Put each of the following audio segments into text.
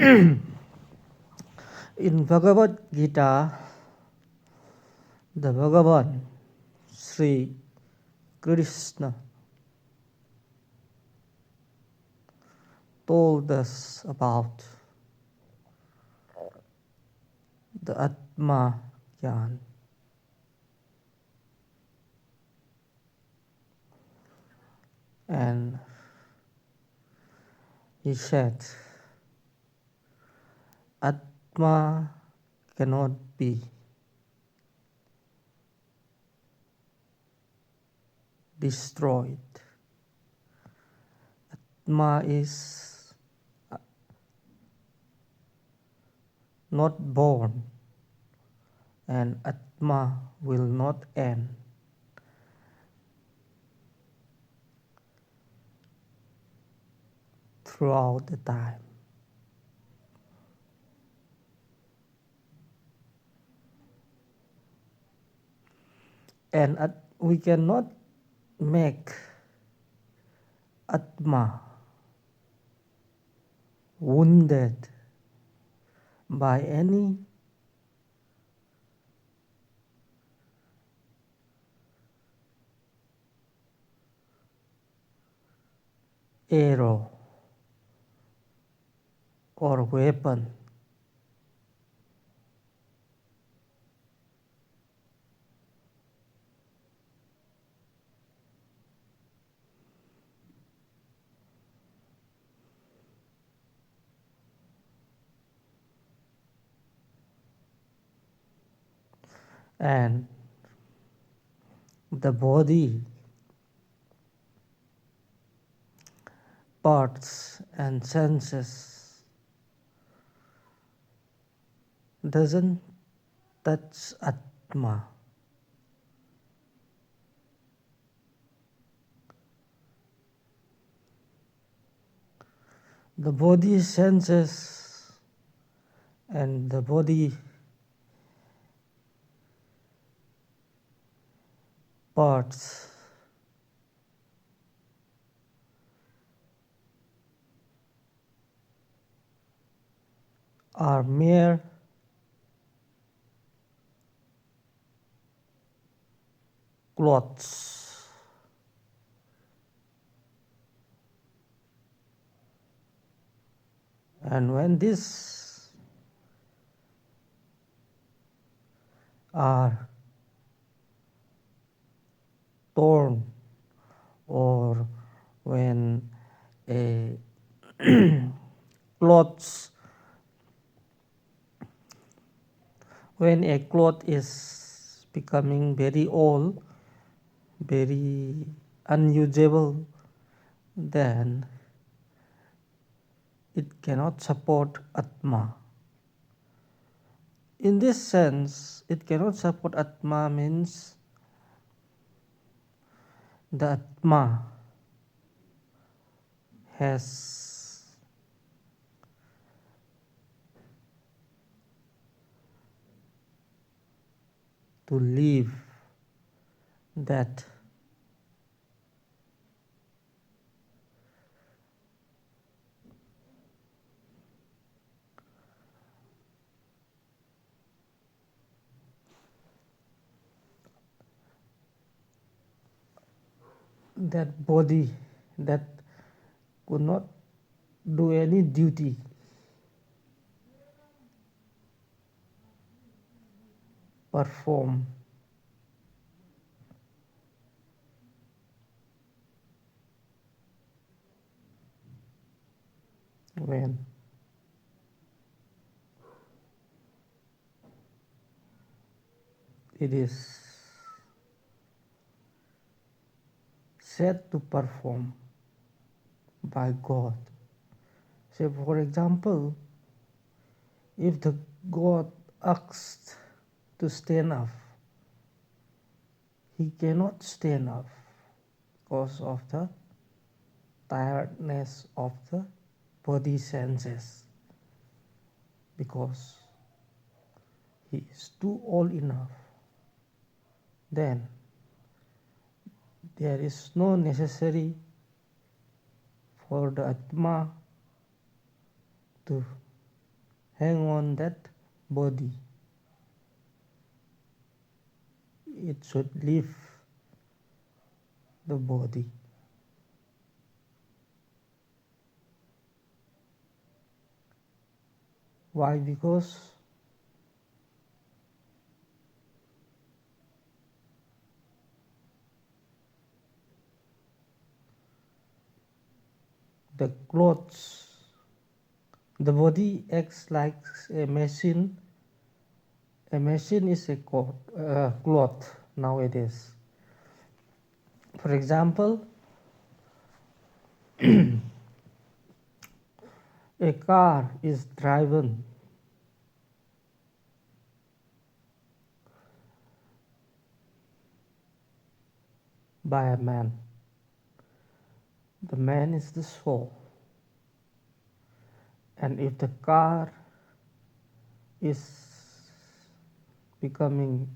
In Bhagavad Gita, the Bhagavan Sri Krishna told us about the Atma Gyan. And he said, Atma cannot be destroyed. Atma is not born, and Atma will not end. Throughout the time. And we cannot make Atma wounded by any arrow or weapon. And the body, parts and senses doesn't touch Atma. The body senses and the body parts are mere clothes. And when these are torn, or when a clothes when a cloth is becoming very old, very unusable, then it cannot support Atma. In this sense, it cannot support Atma means the Atma has to leave that body that could not do any duty perform when it is set to perform by God. Say, for example, if the God asked to stand up, he cannot stand up because of the tiredness of the body senses, because he is too old enough. Then there is no necessary for the Atma to hang on that body. It should leave the body. Why? Because the clothes, the body acts like a machine. A machine is a cloth nowadays. For example, a car is driven by a man. The man is the soul. And if the car is becoming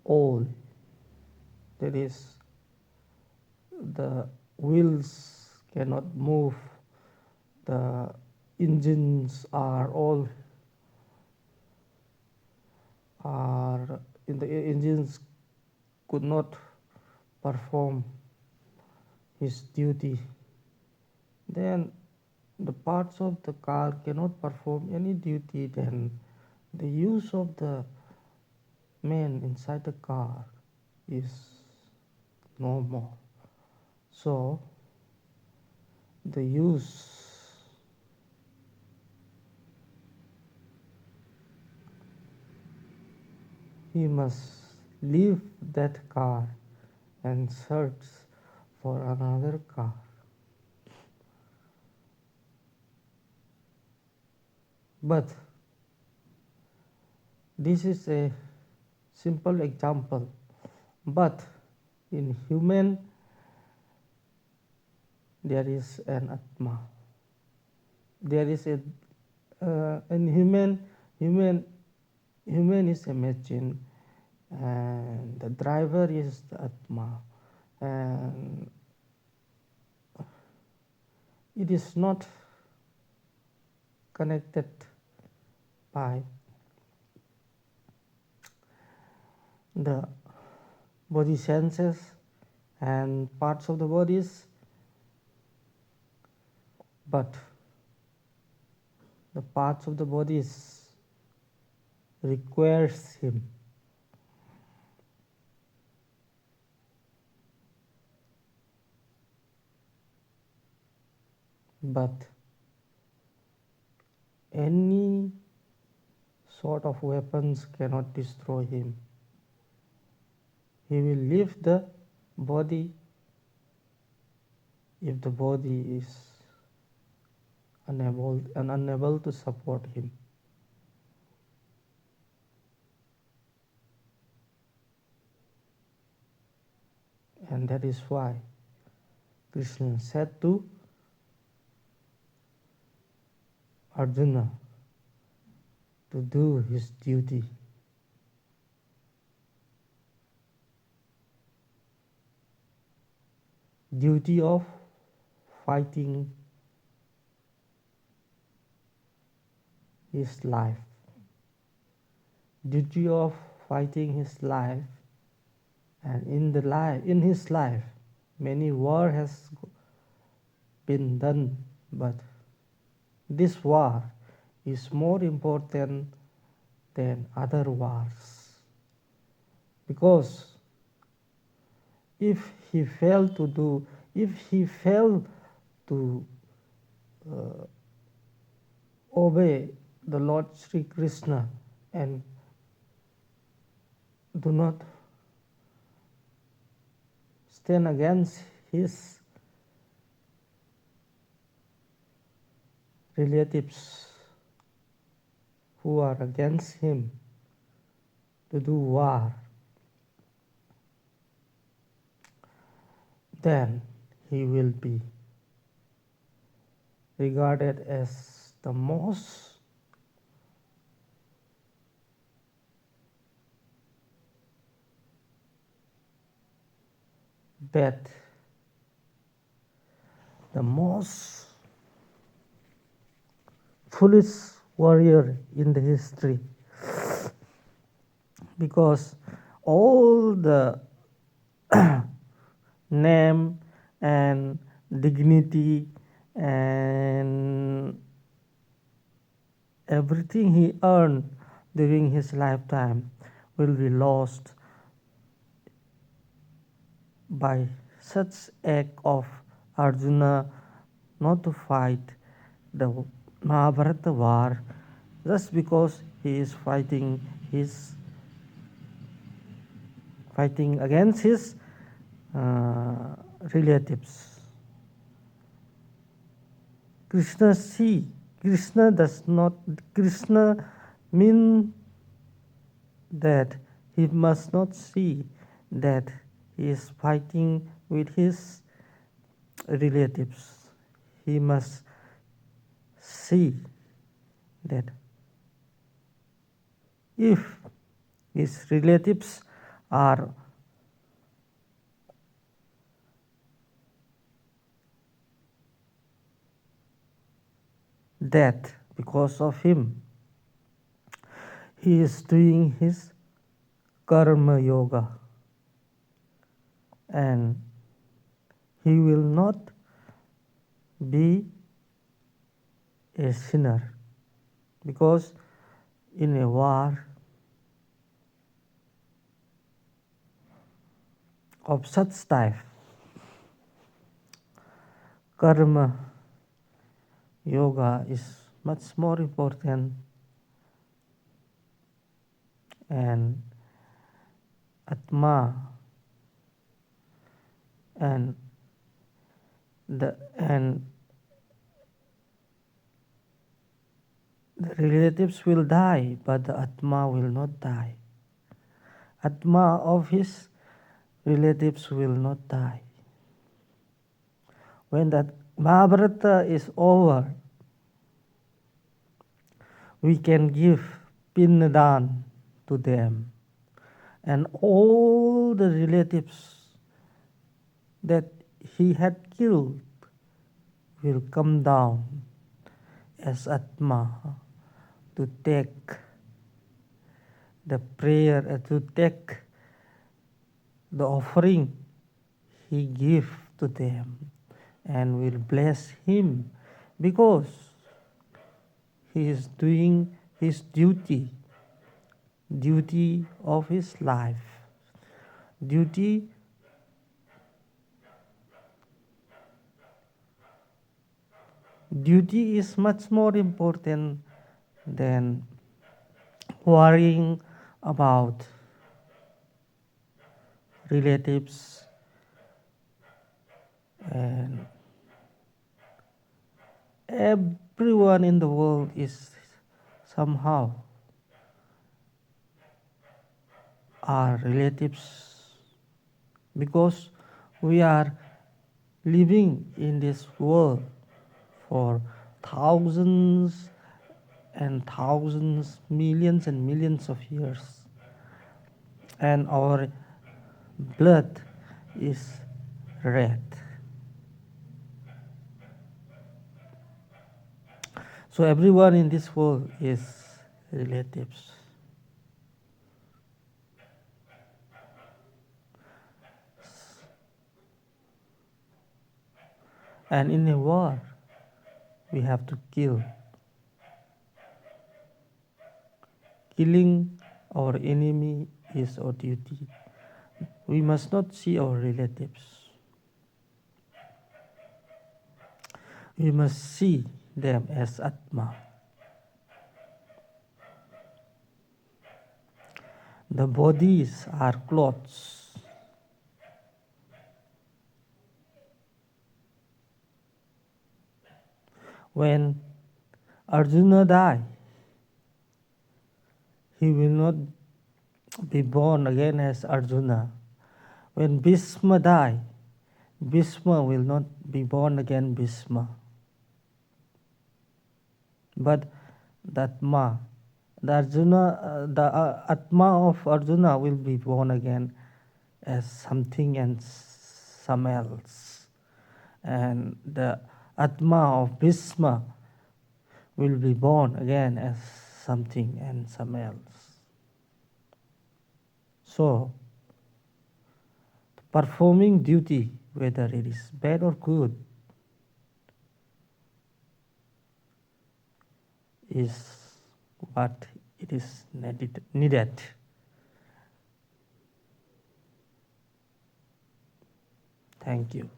old, that is, the wheels cannot move, the engines are all are in the engines could not perform his duty, then the parts of the car cannot perform any duty, then the use of the man inside the car is no more. So the use he must leave that car and search for another car. But this is a simple example. But in human, there is an Atma. There is a in human is a machine, and the driver is the Atma, and it is not connected by the body senses and parts of the bodies, but the parts of the bodies requires him. But any sort of weapons cannot destroy him. He will leave the body if the body is unable to support him. And that is why Krishna said to Arjuna to do his duty. Duty of fighting his life. Duty of fighting his life, and in his life many war has been done, but this war is more important than other wars, because if he failed to obey the Lord Sri Krishna and do not stand against his relatives who are against him to do war, then he will be regarded as the most bad, the most foolish warrior in the history, because all the name and dignity and everything he earned during his lifetime will be lost by such act of Arjuna not to fight the Mahabharata war just because he is his fighting against his relatives. Krishna does not, Krishna mean that he must not see that he is fighting with his relatives. He must see that if his relatives are dead because of him, he is doing his karma yoga, and he will not be a sinner, because in a war of such type, karma yoga is much more important, and atma and the relatives will die, but the atma will not die. Atma of his relatives will not die. When that Mahabharata is over, we can give pinnadan to them, and all the relatives that he had killed will come down as Atma to take the prayer, to take the offering he gave to them, and will bless him, because he is doing his duty of his life. Duty is much more important than worrying about relatives and everyone in the world is somehow our relatives, because we are living in this world for thousands and thousands, millions and millions of years, and our blood is red. So everyone in this world is relatives. And in a war, we have to kill. Killing our enemy is our duty. We must not see our relatives. We must see them as Atma. The bodies are clothes. When Arjuna died, he will not be born again as Arjuna. When Bhishma died, Bhishma will not be born again Bhishma. But the Atma, the Atma of Arjuna will be born again as something and some else. And the Atma of Bhishma will be born again as something and some else. So, performing duty, whether it is bad or good, is what it is needed. Thank you.